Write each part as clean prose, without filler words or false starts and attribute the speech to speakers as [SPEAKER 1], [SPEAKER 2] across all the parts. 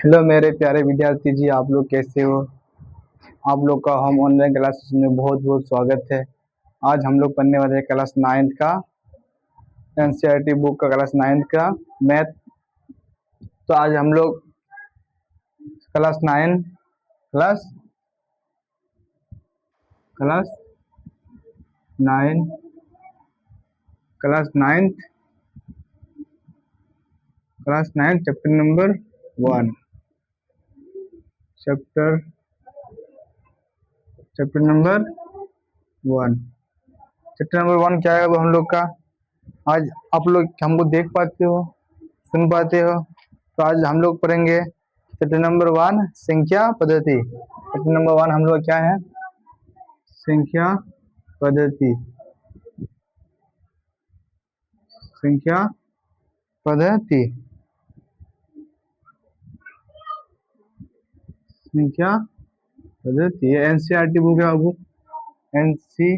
[SPEAKER 1] Hello मेरे प्यारे विद्यार्थी जी, आप लोग कैसे हो। आप लोग का हम ऑनलाइन क्लासेस में बहुत बहुत स्वागत है। आज हम लोग पढ़ने वाले हैं क्लास 9th का एनसीईआरटी बुक का क्लास 9th का मैथ। तो आज हम लोग class 9 class class 9 class 9th chapter number 1 chapter chapter number 1 chapter number 1 क्या है वो हम लोग का। आज आप लोग हमको देख पाते हो, सुन पाते हो। तो आज हम लोग पढ़ेंगे चैप्टर नंबर 1 संख्या पद्धति। चैप्टर नंबर 1 हम लोग क्या है, संख्या पद्धति। संख्या पद्धति संख्या पद्धति ये एनसीईआरटी बुक है बाबू। एनसी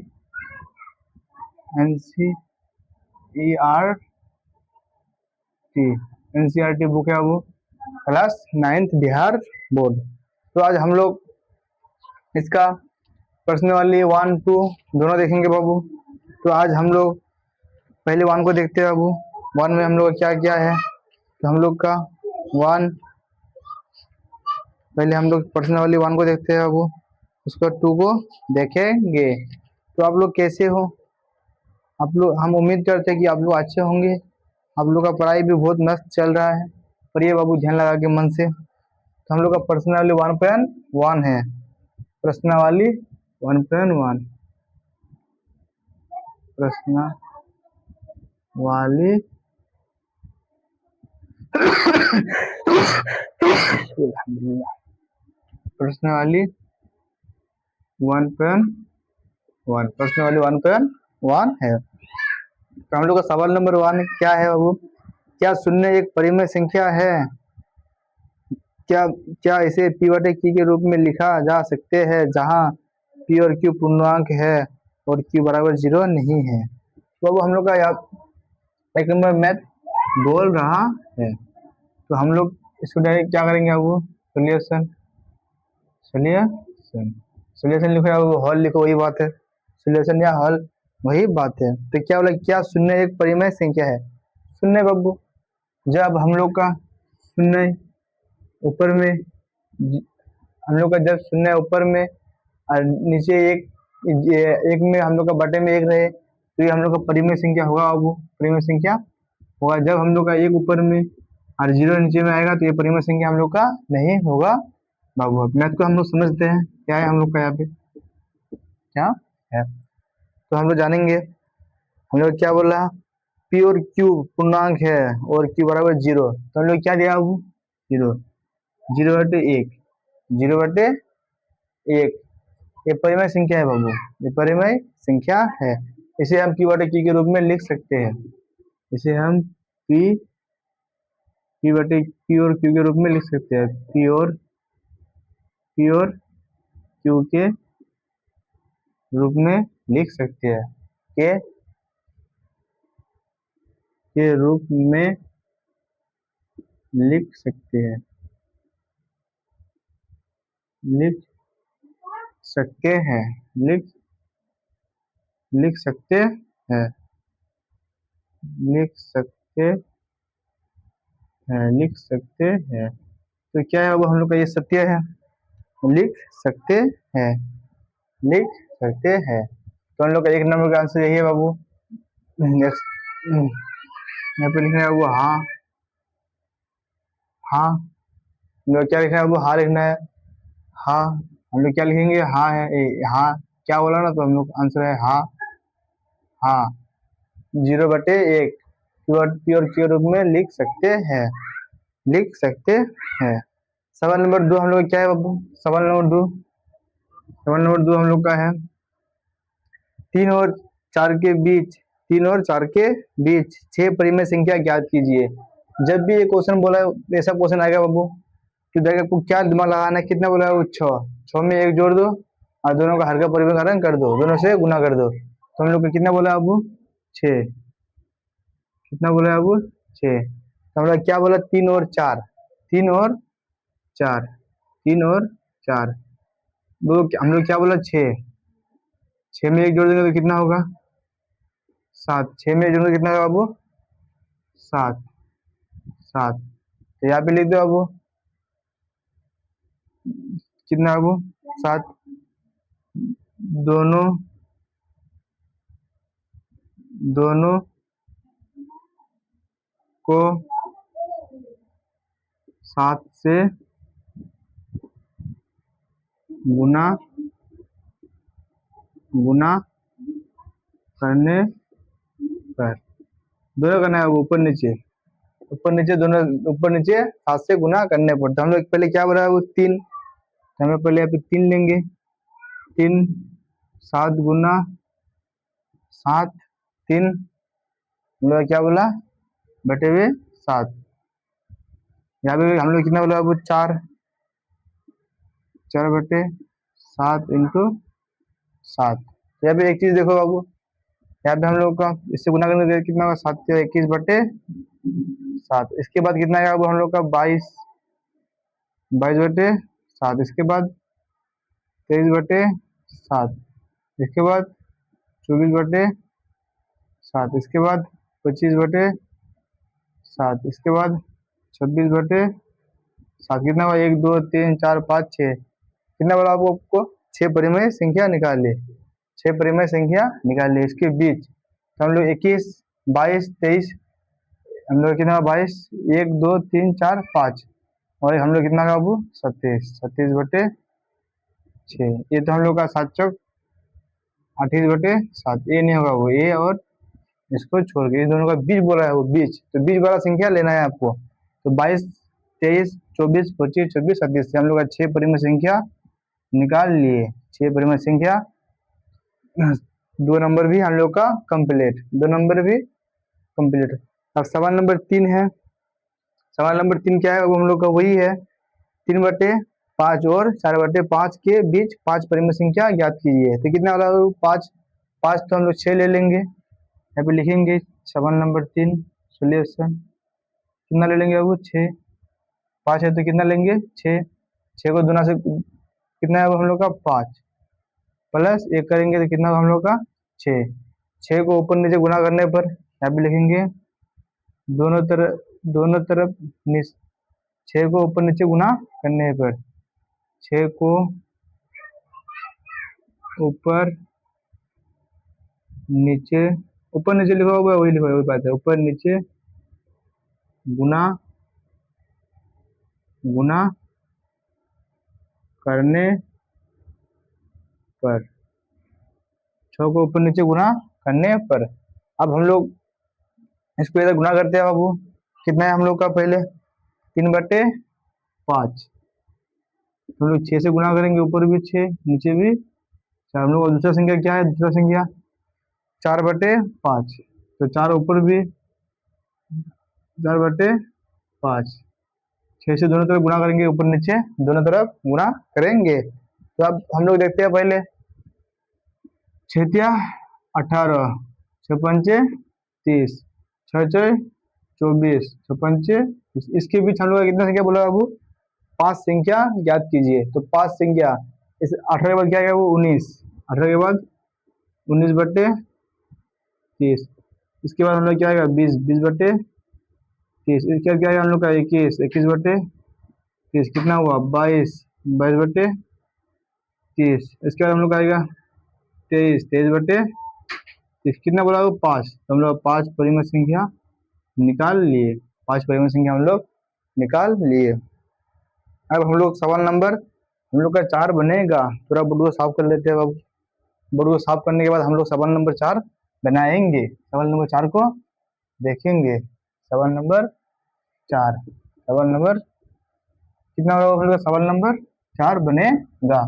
[SPEAKER 1] टी एनसीईआरटी बुक है बाबू, क्लास 9th बिहार बोर्ड। तो आज हम लोग इसका पर्सनल वाली 1 2 दोनों देखेंगे बाबू। तो आज हम लोग पहले 1 को देखते हैं बाबू। 1 में हम लोग का क्या क्या है, तो हम लोग का 1 पहले हम लोग पर्सनल वाली 1 को देखते हैं बाबू, उसका 2 को देखेंगे। तो आप लोग कैसे हो, आप लोग हम उम्मीद करते हैं कि आप लोग अच्छे होंगे। आप लोग का पढ़ाई भी बहुत मस्त चल रहा है, पढ़िए बाबू ध्यान लगा के मन से। तो हम लोग का पर्सनल वाली 1.1 है, पर्सनल वाली 1.1 पर्सनल वाली पर्सनल वाली 1.1 पर्सनल वाली 1.1 है। तो हम लोग का सवाल नंबर 1 क्या है बाबू, क्या शून्य एक परिमेय संख्या है। क्या क्या इसे p बटे q के रूप में लिखा जा सकते हैं जहां p और q पूर्णांक है और q बराबर 0 नहीं है। तो अब हम लोग का एक नंबर मैथ बोल रहा है, तो हम लोग इसको डायरेक्ट क्या करेंगे बाबू, सोल्यूशन सोल्यूशन सोल्यूशन लिखो या हल लिखो, वही बात है। सोल्यूशन या हल वही बात है। तो क्या बोला, क्या शून्य एक परिमेय संख्या है। शून्य बाबू, जब हम लोग का शून्य ऊपर में, हम लोग का जब शून्य ऊपर में और नीचे एक में हम लोग का बटे में एक रहे, तो ये हम लोग का परिमेय संख्या होगा बाबू, परिमेय संख्या होगा। जब हम लोग का एक ऊपर में और 0 नीचे में आएगा तो ये परिमेय संख्या हम लोग का नहीं होगा बाबू। अब मैथ को हम लोग समझते हैं क्या है हम लोग का यहाँ पे क्या है। तो हम लोग जानेंगे, हम लोग क्या बोला, पी और क्यू पूर्णांक है और क्यू बराबर 0, तो हम लोग क्या दिया बाबू, 0 0/1 0/1 ये परिमेय संख्या है बाबू, ये परिमेय संख्या है। इसे हम q बटे q के रूप में लिख सकते हैं। इसे हम p बटे q और q के रूप में लिख सकते हैं। p और q के रूप में लिख सकते हैं, के रूप में लिख सकते हैं, लिख सकते हैं लिख लिख सकते हैं लिख सकते लिख सकते हैं। तो क्या है वो हम लोग का ये सत्य है, लिख सकते हैं लिख सकते हैं। तो हम लोग का एक नंबर का आंसर यही है बाबू। नेक्स्ट यहाँ पे लिखना है वो हाँ हाँ, हम लोग क्या लिखना है वो हाँ लिखना है। हाँ हम लोग क्या लिखेंगे, हाँ है हाँ क्या बोला ना, तो हम लोग आंसर है हाँ हाँ 0/1 पी और क्यू रूप में लिख सकते हैं, लिख सकते हैं। सवाल नंबर 2 हम लोग क्या है बाबू, सवाल नंबर 2 हम लोग का है 3 और 4 के बीच 6 परिमेय संख्या ज्ञात कीजिए। जब भी ये क्वेश्चन बोला है, ऐसा क्वेश्चन आएगा बाबू, कि देखो आपको क्या दिमाग लगाना है, कितना बोला है वो 6 में 1 जोड़ दो और दोनों का हर का परिमेय कर दो, दोनों से गुना कर दो। तो हम लोग को कितना बोला है बाबू, 6, कितना बोला है बाबू 6। तो हम लोग क्या बोला, 3 और 4 3 और 4, 3 और 4, दो हम लोग क्या बोला 6, 6 में एक जोड़ देंगे तो कितना होगा 7, 6 में एक जोड़ेंगे तो कितना होगा बाबू 7, 7, तो यहाँ पे लिख दो बाबू कितना बाबू 7, दोनों दोनों को 7 से गुना गुना करने पर, दोनों करना है ऊपर नीचे, ऊपर नीचे दोनों, ऊपर नीचे 7 से गुना करने पर। तो हम लोग पहले क्या बोला वो 3, तो हम लोग पहले यहाँ पे 3 लेंगे, 3, 7 गुना 7, 3 हम लोग क्या बोला बटे हुए 7, यहाँ पे हम लोग कितना बोला वो 4, 4 बटे 7 इंटू 7। तो यहाँ पे एक चीज देखो बाबू, यहाँ पे हम लोग का इससे गुना करने कितना होगा 7 से 21 बटे 7, इसके बाद कितना आएगा वो हम लोग का 22, 22 बटे 7, इसके बाद 23 बटे 7, इसके बाद 24 बटे 7, इसके बाद 25 बटे 7, इसके बाद 26 बटे 7, कितना हुआ 1 2 3 4 5 6, कितना बोला आपको 6 परिमेय संख्या निकालिए, 6 परिमेय संख्या निकालिए इसके बीच। तो हम लोग 21 22 23 हम लोग कितना 22 1 2 3 4 5, और हम लोग कितना का बाबू 27, 27 बटे 6, ये तो हम लोग का 7 चौक 28 बटे 7, ये नहीं होगा वो, ये और इसको छोड़ के इन दोनों का बीच बोला है वो बीच, तो बीच वाला संख्या लेना है आपको। तो 22 23 24 25 26 27 से हम लोग का 6 परिमेय संख्या निकाल लिए, 6 परिमेय संख्या, 2 नंबर भी हम लोग का कंप्लीट, 2 नंबर भी कंप्लीट। अब सवाल नंबर 3 है, सवाल नंबर 3 क्या है वो हम लोग का वही है 3 बटे 5 और 4 बटे 5 के बीच 5 परिमेय संख्या ज्ञात कीजिए। तो कितना वाला 5, 5 तो हम लोग 6 ले लेंगे, यहाँ पे लिखेंगे सवाल नंबर 3 सोल्यूशन, कितना ले लेंगे बाबू 6, 5 है तो कितना लेंगे 6, 6 को दूना से कितना है वो हम लोग का 5, प्लस 1 करेंगे तो कितना हम लोग का 6, 6 को ऊपर नीचे गुना करने पर यहाँ पे लिखेंगे दोनों तरफ 6 को ऊपर नीचे गुना करने पर, 6 को ऊपर नीचे लिखा हुआ है वही लिखा हुआ है, वही बात है, ऊपर नीचे गुना गुना करने पर, 6 को ऊपर नीचे गुना करने पर। अब हम लोग इसको इधर गुना करते हैं बाबू, कितना है हम लोग का पहले 3 बटे 5, हम लोग 6 से गुना करेंगे, ऊपर भी 6 नीचे भी 4, हम लोग दूसरा संख्या क्या है, दूसरा संख्या 4 बटे 5, तो 4 ऊपर भी 4 बटे 5, 6 से दोनों तरफ गुना करेंगे, ऊपर नीचे दोनों तरफ गुना करेंगे। तो अब हम लोग देखते हैं पहले 6 18, 6 पंचे 30, 6 6 24, 6 पंचे, इसके बीच हम लोग का कितना संख्या बोला बाबू 5 संख्या ज्ञात कीजिए। तो 5 संख्या, इस 18 के बाद क्या आएगा वो 19, 18 के बाद 19 बटे 30, इसके बाद हम लोग क्या आएगा 20, 20 बटे 30, इसके बाद क्या आएगा हम लोग का 21, 21 बटे 30, कितना हुआ 22, 22 बटे 30, इसके बाद हम लोग का आएगा 23, 23 बटे 30, कितना बोला वो 5, तो हम लोग 5 परिमेय संख्या निकाल लिए, 5 परिमेय संख्या हम लोग निकाल लिए। अब हम लोग सवाल नंबर हम लोग का 4 बनेगा, पूरा बोर्ड को साफ कर लेते हैं। अब बोर्ड को साफ करने के बाद हम लोग सवाल नंबर 4 बनाएंगे, सवाल नंबर 4 को देखेंगे, सवाल नंबर 4, सवाल नंबर कितना होगा हम लोग सवाल नंबर 4 बनेगा।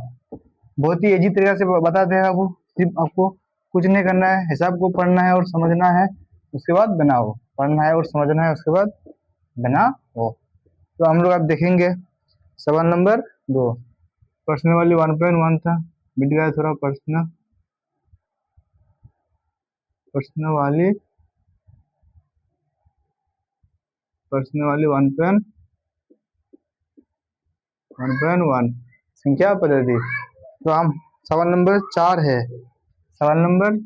[SPEAKER 1] बहुत ही इजी तरीके से बताते हैं आपको, सिर्फ आपको कुछ नहीं करना है, हिसाब को पढ़ना है और समझना है, उसके बाद बनाओ, पढ़ना है और समझना है उसके बाद बनाओ। तो हम लोग अब देखेंगे सवाल नंबर 2, प्रश्न वाली 1.1 था, मिट गया थोड़ा प्रश्न, प्रश्न वाली 1. 1/1 संख्या पद्धति। तो हम सवाल नंबर 4 है, सवाल नंबर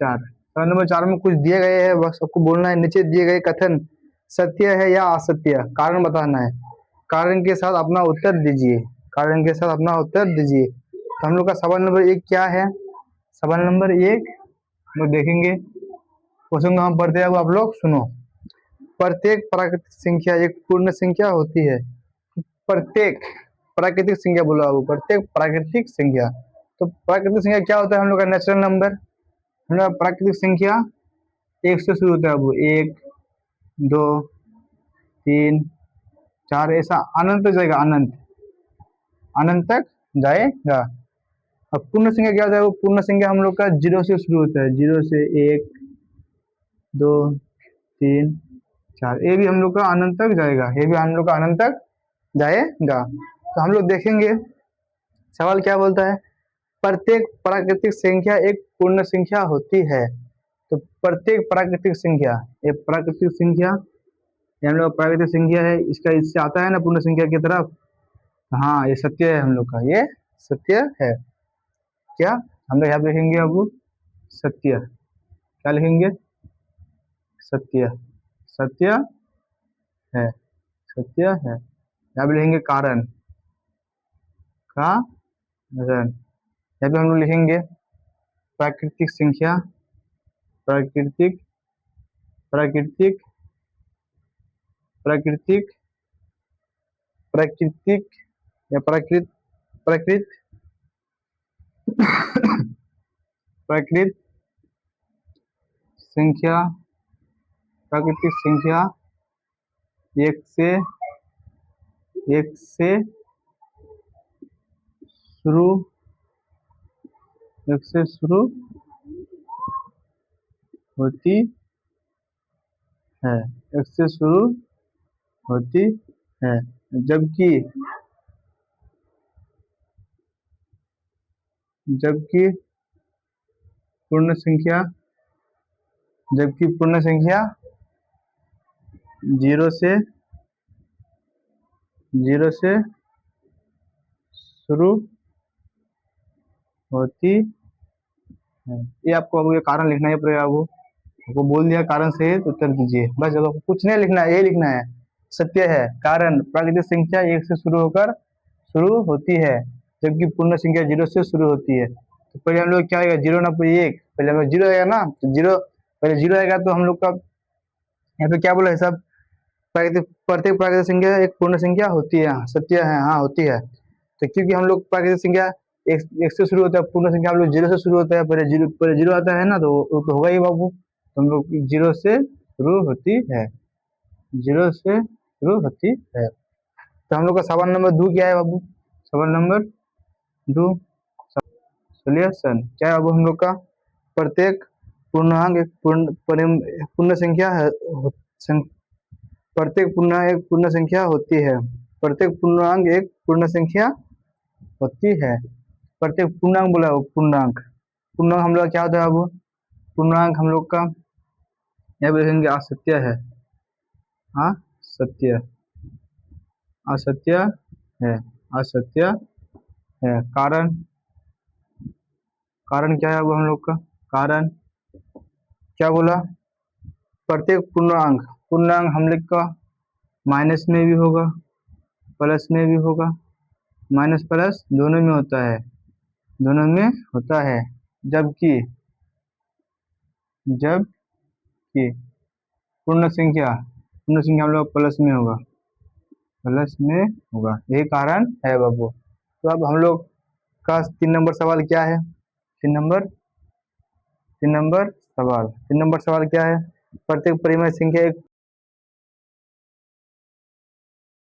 [SPEAKER 1] 4। सवाल नंबर 4 में कुछ दिए गए हैं, बस आपको बोलना है नीचे दिए गए कथन सत्य है या असत्य, कारण बताना है। कारण के साथ अपना उत्तर दीजिए, कारण के साथ अपना उत्तर दीजिए। तो हम लोग का सवाल नंबर 1 क्या है? सवाल नंबर 1 हम लोग देखेंगे, क्वेश्चन को हम पढ़ते हैं, आप लोग सुनो। प्रत्येक प्राकृतिक संख्या एक पूर्ण संख्या होती है। प्रत्येक प्राकृतिक संख्या बोला, वो प्रत्येक प्राकृतिक संख्या। तो प्राकृतिक संख्या क्या होता है? हम लोग का नेचुरल नंबर। हम लोग प्राकृतिक संख्या 1 से शुरू होता है, वो 1 2 3 4 ऐसा अनंत तक जाएगा, अनंत अनंत तक जाएगा। अब पूर्ण संख्या क्या होता है? वो पूर्ण संख्या हम लोग का 0 से शुरू होता है, 0 से 1 2 3 4, ये भी हम लोग का अनंत तक जाएगा, ये भी हम लोग का अनंत तक जाएगा। तो हम लोग देखेंगे सवाल क्या बोलता है। प्रत्येक प्राकृतिक संख्या एक पूर्ण संख्या होती है। तो प्रत्येक प्राकृतिक संख्या, ये प्राकृतिक संख्या, ये हम लोग प्राकृतिक संख्या है, इसका इससे आता है ना पूर्ण संख्या की तरफ। हाँ, ये सत्य है हम लोग का, ये सत्य है। क्या हम लोग यहाँ पे लिखेंगे अब? सत्य। क्या लिखेंगे? सत्य। सत्य है, सत्य है। यहाँ पे लिखेंगे कारण, कारण। यहाँ पे हम लोग लिखेंगे प्राकृतिक संख्या, प्राकृतिक प्राकृतिक प्राकृतिक प्राकृतिक या प्राकृत प्राकृत प्राकृत संख्या, प्राकृतिक संख्या एक से शुरू, एक से शुरू होती है, एक से शुरू होती है। जबकि जबकि पूर्ण संख्या, जबकि पूर्ण संख्या 0 से शुरू होती है। ये आपको अब ये कारण लिखना है पड़ेगा। आपको बोल दिया कारण से तो उत्तर दीजिए, बस। आपको कुछ नहीं लिखना है, ये लिखना है सत्य है। कारण प्राकृतिक संख्या 1 से शुरू होकर शुरू होती है, जबकि पूर्ण संख्या 0 से शुरू होती है। तो पहले हम लोग क्या आएगा? 0 ना 1, पहले हम लोग 0 आएगा ना, तो 0 पहले 0 आएगा। तो हम लोग का यहाँ पे क्या बोला है सब? प्रत्येक प्राकृतिक संख्या एक पूर्ण संख्या होती है, सत्य है, हाँ होती है। तो क्योंकि हम लोग प्राकृतिक संख्या एक से शुरू होता है, पूर्ण संख्या हम लोग 0 से शुरू होता है, पहले जीरो आता है ना, तो वो तो होगा ही बाबू। तो हम लोग 0 से शुरू होती है, 0 से शुरू होती है। तो हम लोग का सवाल नंबर 2 क्या है बाबू? सवाल नंबर 2 सोल्यूशन क्या है बाबू? हम लोग का प्रत्येक पूर्णांक एक पूर्ण संख्या है, प्रत्येक पूर्णांक एक पूर्ण संख्या होती है। प्रत्येक पूर्णांक एक पूर्ण संख्या होती है। प्रत्येक पूर्णांक बोला हो, पूर्णांक। पूर्णांक हम लोग क्या होता है बाबू? पूर्णांक हम लोग का यहाँ पे लिखेंगे असत्य है, असत्य, असत्य है, असत्य है। कारण, कारण क्या है अब हम लोग का? कारण क्या बोला? प्रत्येक पूर्णांक, पूर्णांक हम लोग का माइनस में भी होगा, प्लस में भी होगा, माइनस प्लस दोनों में होता है, दोनों में होता है। जबकि पूर्ण संख्या हम लोग प्लस में होगा, प्लस में होगा, यही कारण है बाबू। तो अब हम लोग का 3 नंबर सवाल क्या है? 3 नंबर सवाल क्या है? प्रत्येक परिमेय संख्या एक